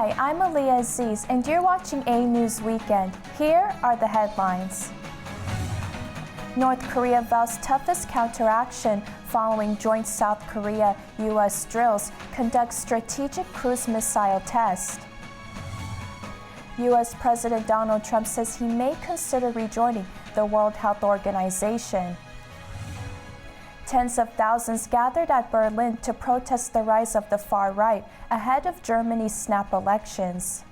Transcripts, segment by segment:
Hi, I'm AnewZ, and you're watching AnewZ Weekend. Here are the headlines. North Korea vows toughest counteraction following joint South Korea-US drills, conducts strategic cruise missile test. U.S. President Donald Trump says he may consider rejoining the World Health Organization. Tens of thousands gathered at Berlin to protest the rise of the far right ahead of Germany's snap elections.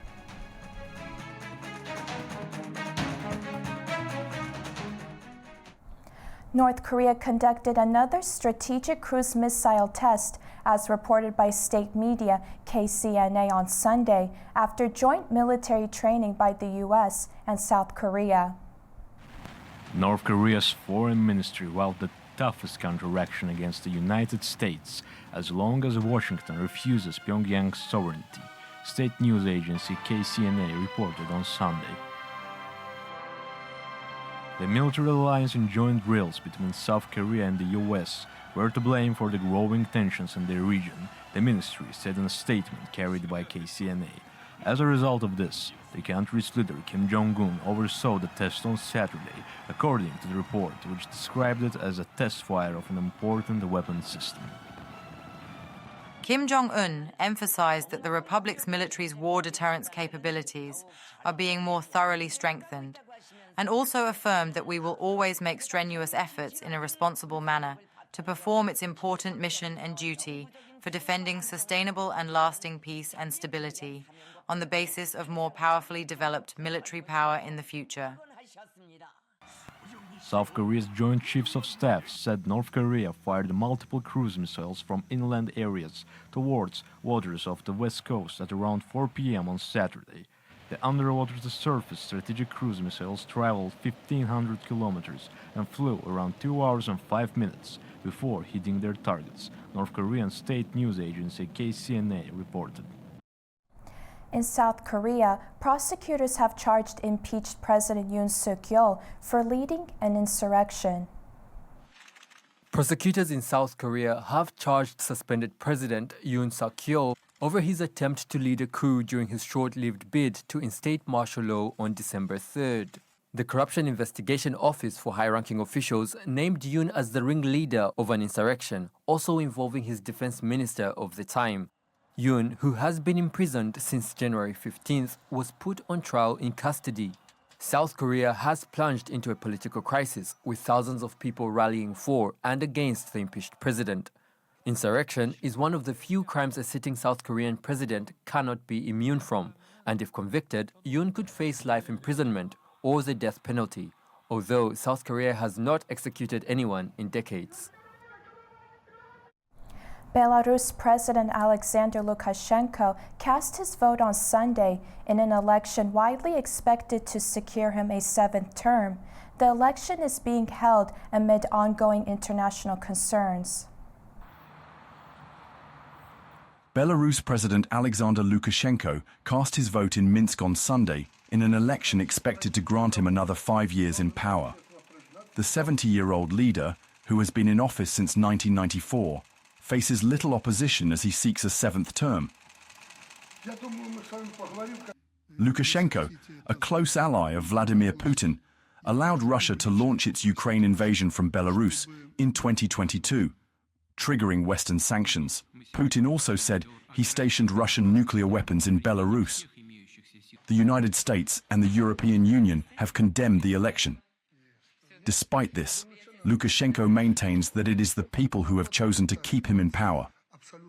North Korea conducted another strategic cruise missile test, as reported by state media KCNA on Sunday, after joint military training by the U.S. and South Korea. North Korea's foreign ministry vowed the toughest counteraction against the United States as long as Washington refuses Pyongyang's sovereignty, state news agency KCNA reported on Sunday. The military alliance and joint drills between South Korea and the US were to blame for the growing tensions in the region, the ministry said in a statement carried by KCNA. As a result of this, the country's leader Kim Jong-un oversaw the test on Saturday, according to the report, which described it as a test fire of an important weapon system. Kim Jong-un emphasized that the Republic's military's war deterrence capabilities are being more thoroughly strengthened, and also affirmed that we will always make strenuous efforts in a responsible manner to perform its important mission and duty for defending sustainable and lasting peace and stability on the basis of more powerfully developed military power in the future. South Korea's Joint Chiefs of Staff said North Korea fired multiple cruise missiles from inland areas towards waters off the west coast at around 4 p.m. on Saturday. The underwater-to-surface strategic cruise missiles traveled 1,500 kilometers and flew around 2 hours and 5 minutes before hitting their targets, North Korean state news agency KCNA reported. In South Korea, prosecutors have charged impeached President Yoon Suk-yeol for leading an insurrection. Prosecutors in South Korea have charged suspended President Yoon Suk-yeol over his attempt to lead a coup during his short-lived bid to instate martial law on December 3rd. The Corruption Investigation Office for high-ranking officials named Yoon as the ringleader of an insurrection, also involving his defense minister of the time. Yoon, who has been imprisoned since January 15th, was put on trial in custody. South Korea has plunged into a political crisis, with thousands of people rallying for and against the impeached president. Insurrection is one of the few crimes a sitting South Korean president cannot be immune from, and if convicted, Yoon could face life imprisonment or the death penalty, although South Korea has not executed anyone in decades. Belarus President Alexander Lukashenko cast his vote on Sunday in an election widely expected to secure him a seventh term. The election is being held amid ongoing international concerns. Belarus President Alexander Lukashenko cast his vote in Minsk on Sunday in an election expected to grant him another 5 years in power. The 70-year-old leader, who has been in office since 1994, faces little opposition as he seeks a seventh term. Lukashenko, a close ally of Vladimir Putin, allowed Russia to launch its Ukraine invasion from Belarus in 2022, triggering Western sanctions. Putin also said he stationed Russian nuclear weapons in Belarus. The United States and the European Union have condemned the election. Despite this, Lukashenko maintains that it is the people who have chosen to keep him in power,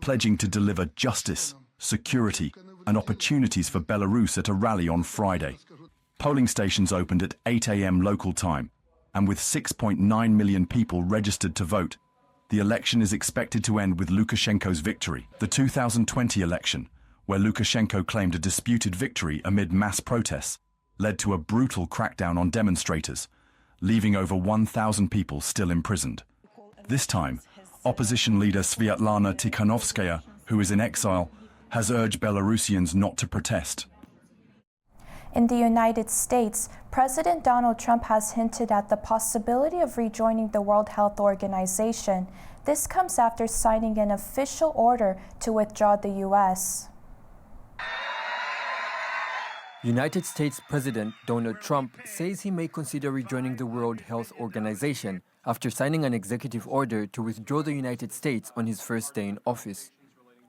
pledging to deliver justice, security, and opportunities for Belarus at a rally on Friday. Polling stations opened at 8 a.m. local time, and with 6.9 million people registered to vote, the election is expected to end with Lukashenko's victory. The 2020 election, where Lukashenko claimed a disputed victory amid mass protests, led to a brutal crackdown on demonstrators, leaving over 1,000 people still imprisoned. This time, opposition leader Sviatlana Tikhanovskaya, who is in exile, has urged Belarusians not to protest. In the United States, President Donald Trump has hinted at the possibility of rejoining the World Health Organization. This comes after signing an official order to withdraw the U.S. United States President Donald Trump says he may consider rejoining the World Health Organization after signing an executive order to withdraw the United States on his first day in office.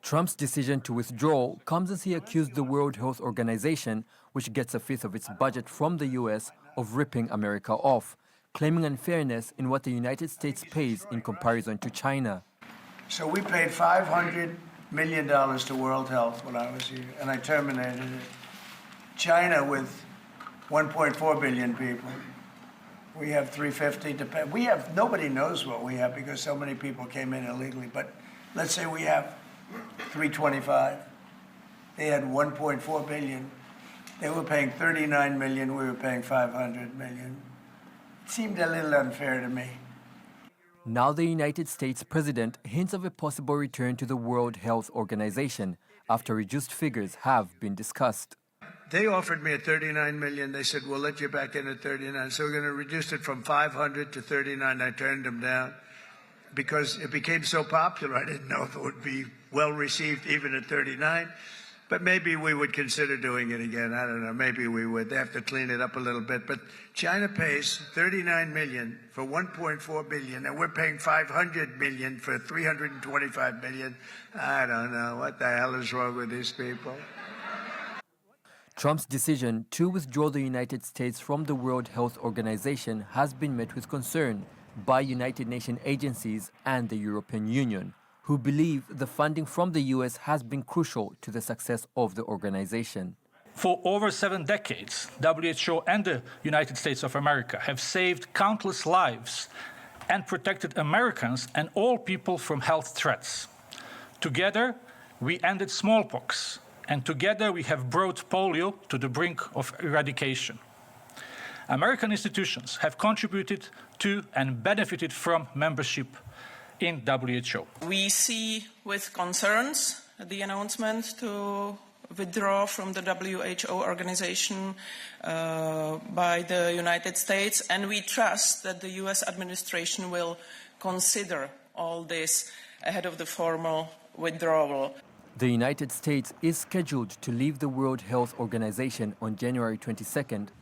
Trump's decision to withdraw comes as he accused the World Health Organization, which gets a fifth of its budget from the US, of ripping America off, claiming unfairness in what the United States pays in comparison to China. So we paid $500 million to World Health when I was here, and I terminated it. China, with 1.4 billion people, we have 350 to pay. We have, nobody knows what we have because so many people came in illegally, but let's say we have 325. They had 1.4 billion. They were paying 39 million, we were paying 500 million. It seemed a little unfair to me. Now the United States president hints of a possible return to the World Health Organization after reduced figures have been discussed. They offered me at 39 million. They said, we'll let you back in at 39. So we're going to reduce it from 500 to 39. I turned them down because it became so popular. I didn't know if it would be well received even at 39. But maybe we would consider doing it again. I don't know. Maybe we would. They have to clean it up a little bit. But China pays 39 million for 1.4 billion, and we're paying 500 million for 325 million. I don't know. What the hell is wrong with these people? Trump's decision to withdraw the United States from the World Health Organization has been met with concern by United Nations agencies and the European Union, who believe the funding from the US has been crucial to the success of the organization. For over 7 decades, WHO and the United States of America have saved countless lives and protected Americans and all people from health threats. Together, we ended smallpox, and together we have brought polio to the brink of eradication. American institutions have contributed to and benefited from membership in WHO. We see with concerns the announcement to withdraw from the WHO organization by the United States, and we trust that the US administration will consider all this ahead of the formal withdrawal. The United States is scheduled to leave the World Health Organization on January 22,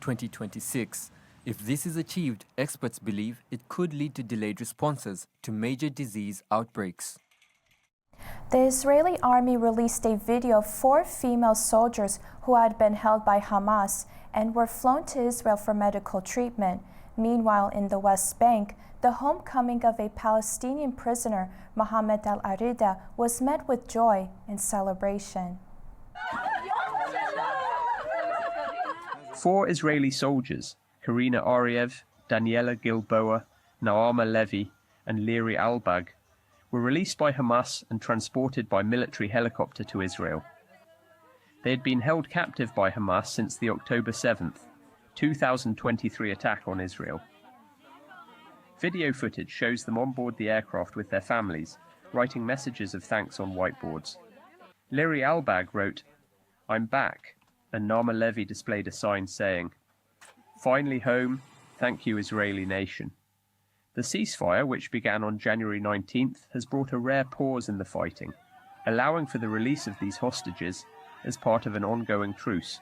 2026. If this is achieved, experts believe it could lead to delayed responses to major disease outbreaks. The Israeli army released a video of 4 female soldiers who had been held by Hamas and were flown to Israel for medical treatment. Meanwhile, in the West Bank, the homecoming of a Palestinian prisoner, Mohammed al-Arida, was met with joy and celebration. 4 Israeli soldiers, Karina Ariev, Daniela Gilboa, Naama Levy, and Liri Albag, were released by Hamas and transported by military helicopter to Israel. They had been held captive by Hamas since the October 7th, 2023 attack on Israel. Video footage shows them on board the aircraft with their families, writing messages of thanks on whiteboards. Liri Albag wrote, "I'm back," and Naama Levy displayed a sign saying, "Finally home, thank you Israeli nation." The ceasefire, which began on January 19th, has brought a rare pause in the fighting, allowing for the release of these hostages as part of an ongoing truce.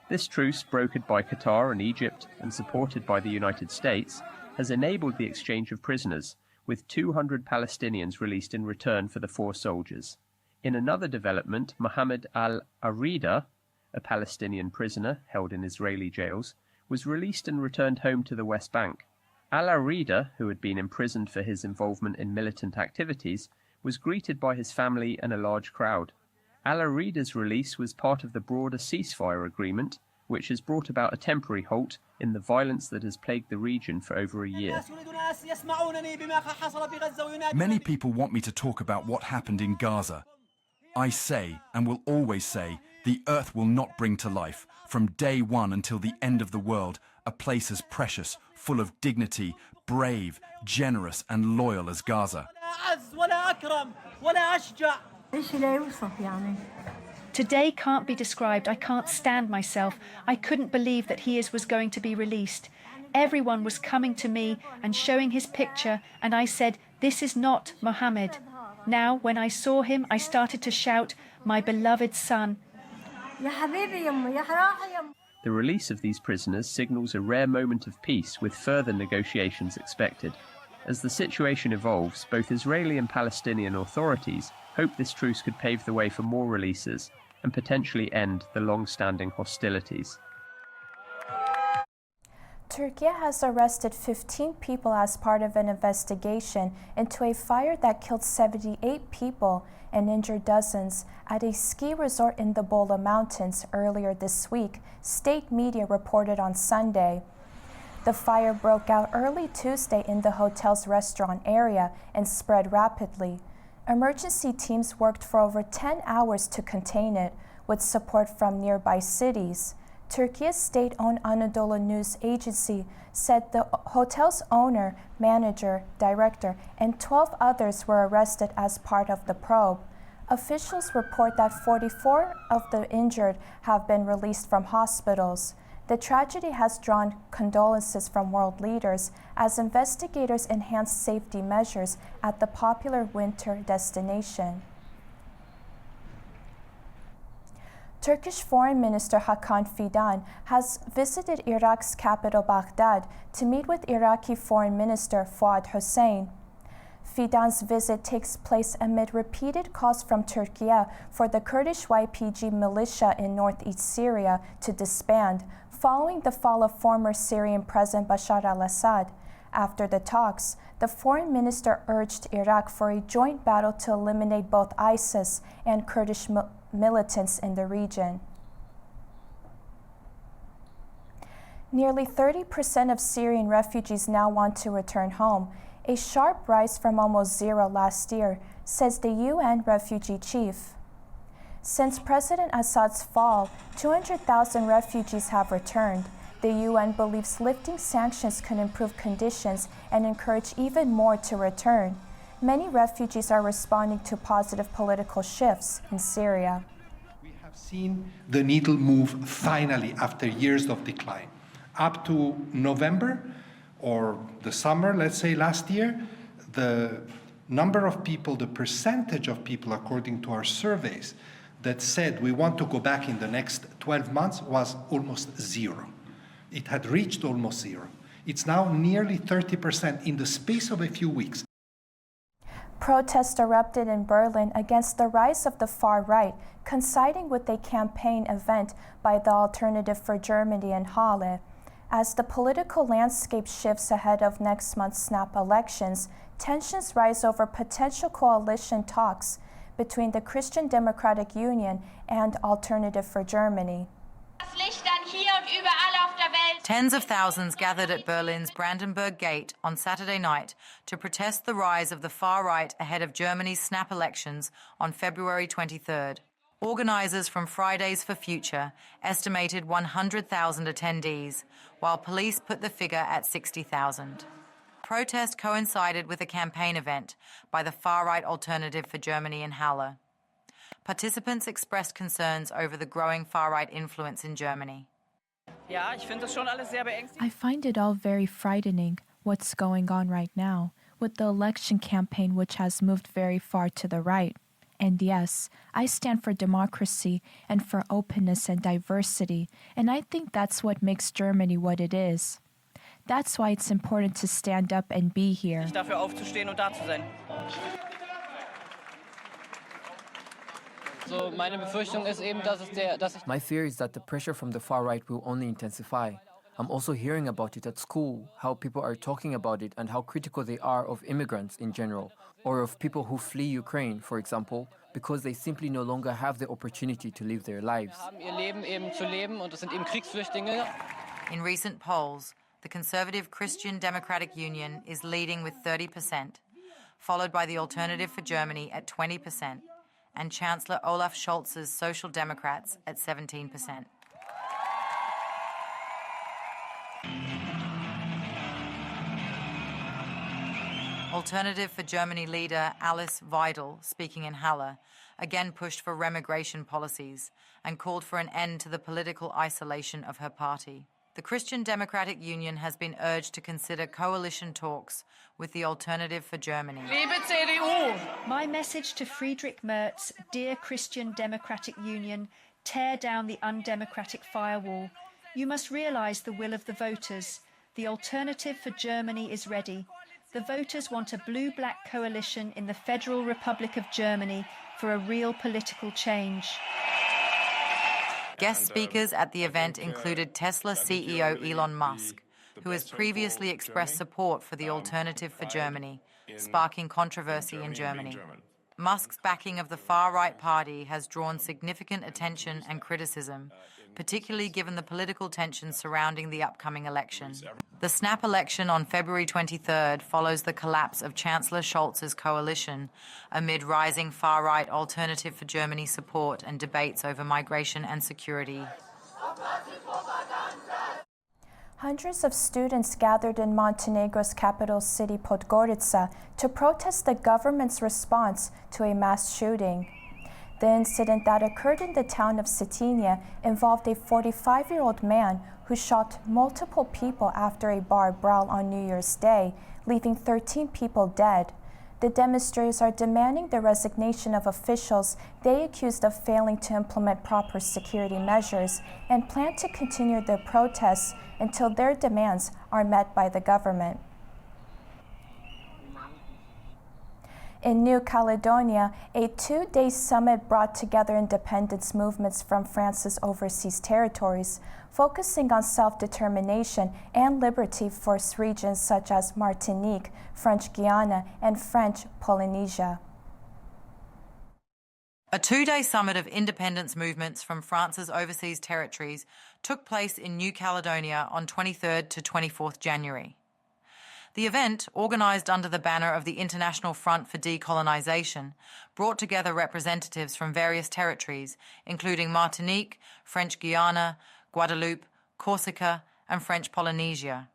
This truce, brokered by Qatar and Egypt and supported by the United States, has enabled the exchange of prisoners, with 200 Palestinians released in return for the 4 soldiers. In another development, Mohammed al-Arida, a Palestinian prisoner held in Israeli jails, was released and returned home to the West Bank. Al-Arida, who had been imprisoned for his involvement in militant activities, was greeted by his family and a large crowd. Al-Arida's release was part of the broader ceasefire agreement, which has brought about a temporary halt in the violence that has plagued the region for over a year. Many people want me to talk about what happened in Gaza. I say, and will always say, the earth will not bring to life, from day one until the end of the world, a place as precious, full of dignity, brave, generous and loyal as Gaza. Today can't be described. I can't stand myself. I couldn't believe that he was going to be released. Everyone was coming to me and showing his picture, and I said, "This is not Mohammed." Now, when I saw him, I started to shout, "My beloved son." The release of these prisoners signals a rare moment of peace, with further negotiations expected. As the situation evolves, both Israeli and Palestinian authorities hope this truce could pave the way for more releases and potentially end the long-standing hostilities. Turkey has arrested 15 people as part of an investigation into a fire that killed 78 people and injured dozens at a ski resort in the Bola Mountains earlier this week, state media reported on Sunday. The fire broke out early Tuesday in the hotel's restaurant area and spread rapidly. Emergency teams worked for over 10 hours to contain it, with support from nearby cities. Turkey's state-owned Anadolu news agency said the hotel's owner, manager, director, and 12 others were arrested as part of the probe. Officials report that 44 of the injured have been released from hospitals. The tragedy has drawn condolences from world leaders as investigators enhance safety measures at the popular winter destination. Turkish Foreign Minister Hakan Fidan has visited Iraq's capital Baghdad to meet with Iraqi Foreign Minister Fuad Hussein. Fidan's visit takes place amid repeated calls from Turkey for the Kurdish YPG militia in northeast Syria to disband, following the fall of former Syrian President Bashar al-Assad. After the talks, the foreign minister urged Iraq for a joint battle to eliminate both ISIS and Kurdish militants in the region. Nearly 30% of Syrian refugees now want to return home, a sharp rise from almost zero last year, says the UN refugee chief. Since President Assad's fall, 200,000 refugees have returned. The UN believes lifting sanctions can improve conditions and encourage even more to return. Many refugees are responding to positive political shifts in Syria. We have seen the needle move finally after years of decline. Up to November or the summer, let's say last year, the number of people, the percentage of people according to our surveys that said we want to go back in the next 12 months was almost zero. It had reached almost zero. It's now nearly 30% in the space of a few weeks. Protests erupted in Berlin against the rise of the far right, coinciding with a campaign event by the Alternative for Germany in Halle. As the political landscape shifts ahead of next month's snap elections, tensions rise over potential coalition talks between the Christian Democratic Union and Alternative for Germany. Tens of thousands gathered at Berlin's Brandenburg Gate on Saturday night to protest the rise of the far right ahead of Germany's snap elections on February 23rd. Organizers from Fridays for Future estimated 100,000 attendees, while police put the figure at 60,000. Protest coincided with a campaign event by the far-right Alternative for Germany in Halle. Participants expressed concerns over the growing far-right influence in Germany. I find it all very frightening, what's going on right now, with the election campaign which has moved very far to the right. And yes, I stand for democracy and for openness and diversity, and I think that's what makes Germany what it is. That's why it's important to stand up and be here. My fear is that the pressure from the far right will only intensify. I'm also hearing about it at school, how people are talking about it and how critical they are of immigrants in general, or of people who flee Ukraine, for example, because they simply no longer have the opportunity to live their lives. In recent polls, the conservative Christian Democratic Union is leading with 30%, followed by the Alternative for Germany at 20%, and Chancellor Olaf Scholz's Social Democrats at 17%. Alternative for Germany leader Alice Weidel, speaking in Halle, again pushed for remigration policies and called for an end to the political isolation of her party. The Christian Democratic Union has been urged to consider coalition talks with the Alternative for Germany. My message to Friedrich Merz, dear Christian Democratic Union, tear down the undemocratic firewall. You must realise the will of the voters. The alternative for Germany is ready. The voters want a blue-black coalition in the Federal Republic of Germany for a real political change. Guest speakers at the event included Tesla CEO Elon Musk, who has previously expressed support for the alternative for Germany, sparking controversy in Germany. Musk's backing of the far-right party has drawn significant attention and criticism, particularly given the political tensions surrounding the upcoming election. The snap election on February 23rd follows the collapse of Chancellor Scholz's coalition amid rising far-right Alternative for Germany support and debates over migration and security. Hundreds of students gathered in Montenegro's capital city Podgorica to protest the government's response to a mass shooting. The incident that occurred in the town of Cetinje involved a 45-year-old man who shot multiple people after a bar brawl on New Year's Day, leaving 13 people dead. The demonstrators are demanding the resignation of officials they accused of failing to implement proper security measures and plan to continue their protests until their demands are met by the government. In New Caledonia, a two-day summit brought together independence movements from France's overseas territories, focusing on self-determination and liberty for regions such as Martinique, French Guiana, and French Polynesia. A two-day summit of independence movements from France's overseas territories took place in New Caledonia on 23rd to 24th January. The event, organised under the banner of the International Front for Decolonisation, brought together representatives from various territories, including Martinique, French Guiana, Guadeloupe, Corsica, and French Polynesia.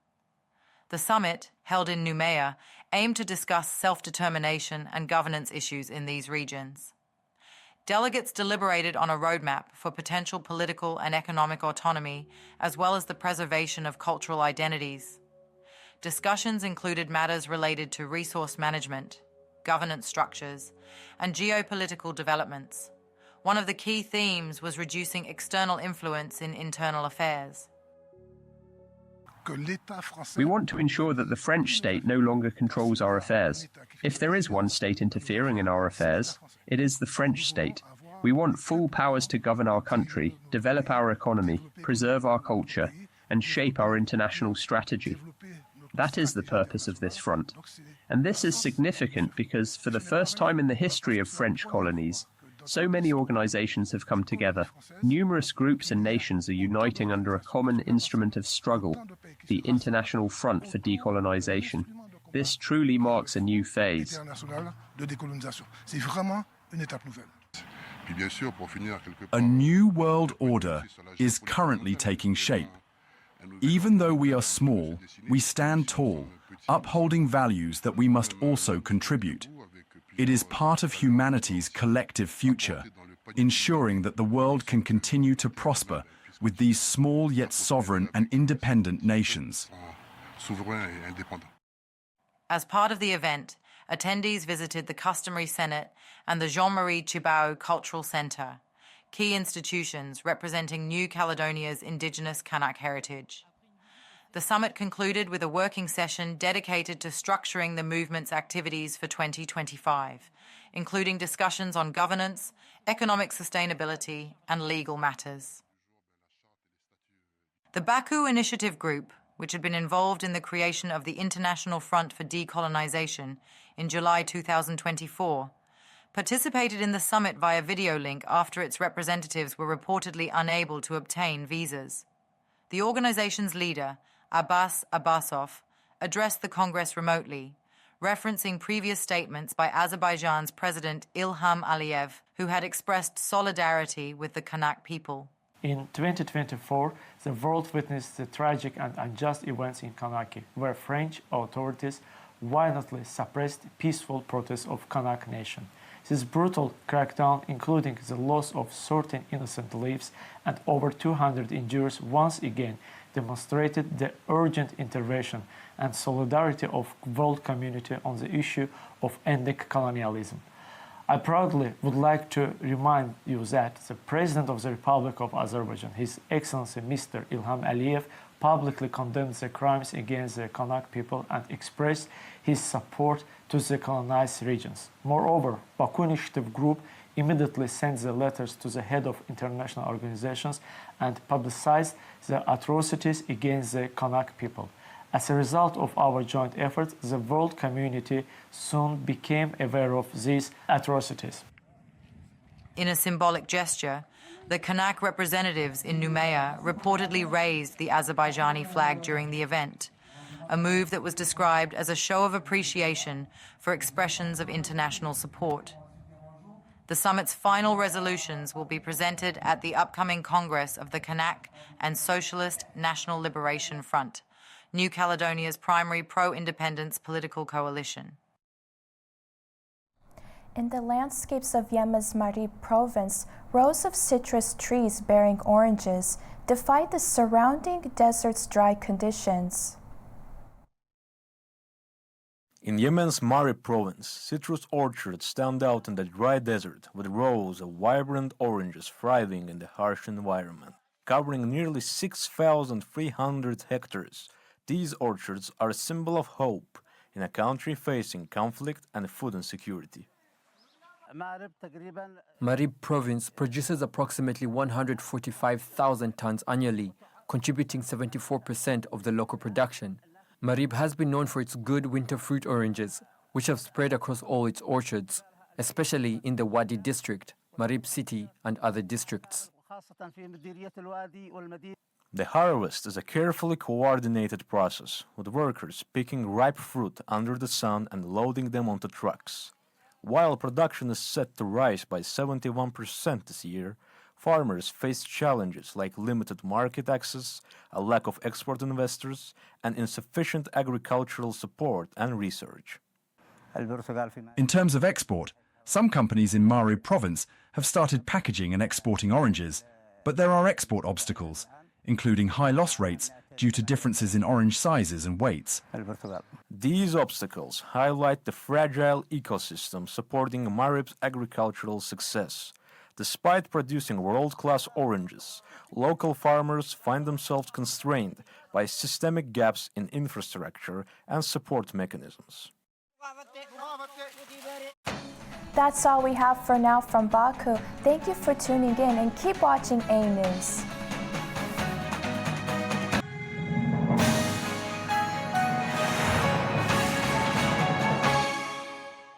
The summit, held in Noumea, aimed to discuss self-determination and governance issues in these regions. Delegates deliberated on a roadmap for potential political and economic autonomy, as well as the preservation of cultural identities. Discussions included matters related to resource management, governance structures, and geopolitical developments. One of the key themes was reducing external influence in internal affairs. We want to ensure that the French state no longer controls our affairs. If there is one state interfering in our affairs, it is the French state. We want full powers to govern our country, develop our economy, preserve our culture, and shape our international strategy. That is the purpose of this front. And this is significant because for the first time in the history of French colonies, so many organizations have come together. Numerous groups and nations are uniting under a common instrument of struggle, the International Front for Decolonization. This truly marks a new phase. A new world order is currently taking shape. Even though we are small, we stand tall, upholding values that we must also contribute. It is part of humanity's collective future, ensuring that the world can continue to prosper with these small yet sovereign and independent nations. As part of the event, attendees visited the Customary Senate and the Jean-Marie Tjibaou Cultural Centre, key institutions representing New Caledonia's Indigenous Kanak heritage. The summit concluded with a working session dedicated to structuring the movement's activities for 2025, including discussions on governance, economic sustainability, and legal matters. The Baku Initiative Group, which had been involved in the creation of the International Front for Decolonization in July 2024, participated in the summit via video link after its representatives were reportedly unable to obtain visas. The organization's leader, Abbas Abbasov, addressed the Congress remotely, referencing previous statements by Azerbaijan's President Ilham Aliyev, who had expressed solidarity with the Kanak people. In 2024, the world witnessed the tragic and unjust events in Kanaki, where French authorities violently suppressed peaceful protests of Kanak nation. This brutal crackdown, including the loss of 13 innocent lives and over 200 injuries, once again demonstrated the urgent intervention and solidarity of the world community on the issue of ending colonialism. I proudly would like to remind you that the President of the Republic of Azerbaijan, His Excellency Mr. İlham Aliyev, publicly condemned the crimes against the Kanak people and expressed his support to the colonized regions. Moreover, Baku Initiative Group immediately sent the letters to the head of international organizations and publicized the atrocities against the Kanak people. As a result of our joint efforts, the world community soon became aware of these atrocities. In a symbolic gesture, the Kanak representatives in Noumea reportedly raised the Azerbaijani flag during the event, a move that was described as a show of appreciation for expressions of international support. The summit's final resolutions will be presented at the upcoming Congress of the Kanak and Socialist National Liberation Front, New Caledonia's primary pro-independence political coalition. In the landscapes of Yemen's Marib province, rows of citrus trees bearing oranges defy the surrounding desert's dry conditions. In Yemen's Marib province, citrus orchards stand out in the dry desert with rows of vibrant oranges thriving in the harsh environment. Covering nearly 6,300 hectares, these orchards are a symbol of hope in a country facing conflict and food insecurity. Marib province produces approximately 145,000 tons annually, contributing 74% of the local production. Marib has been known for its good winter fruit oranges, which have spread across all its orchards, especially in the Wadi district, Marib city, and other districts. The harvest is a carefully coordinated process, with workers picking ripe fruit under the sun and loading them onto trucks. While production is set to rise by 71% this year, farmers face challenges like limited market access, a lack of export investors, and insufficient agricultural support and research. In terms of export, some companies in Marib province have started packaging and exporting oranges, but there are export obstacles, including high loss rates due to differences in orange sizes and weights. These obstacles highlight the fragile ecosystem supporting Marib's agricultural success. Despite producing world-class oranges, local farmers find themselves constrained by systemic gaps in infrastructure and support mechanisms. That's all we have for now from Baku. Thank you for tuning in and keep watching AnewZ.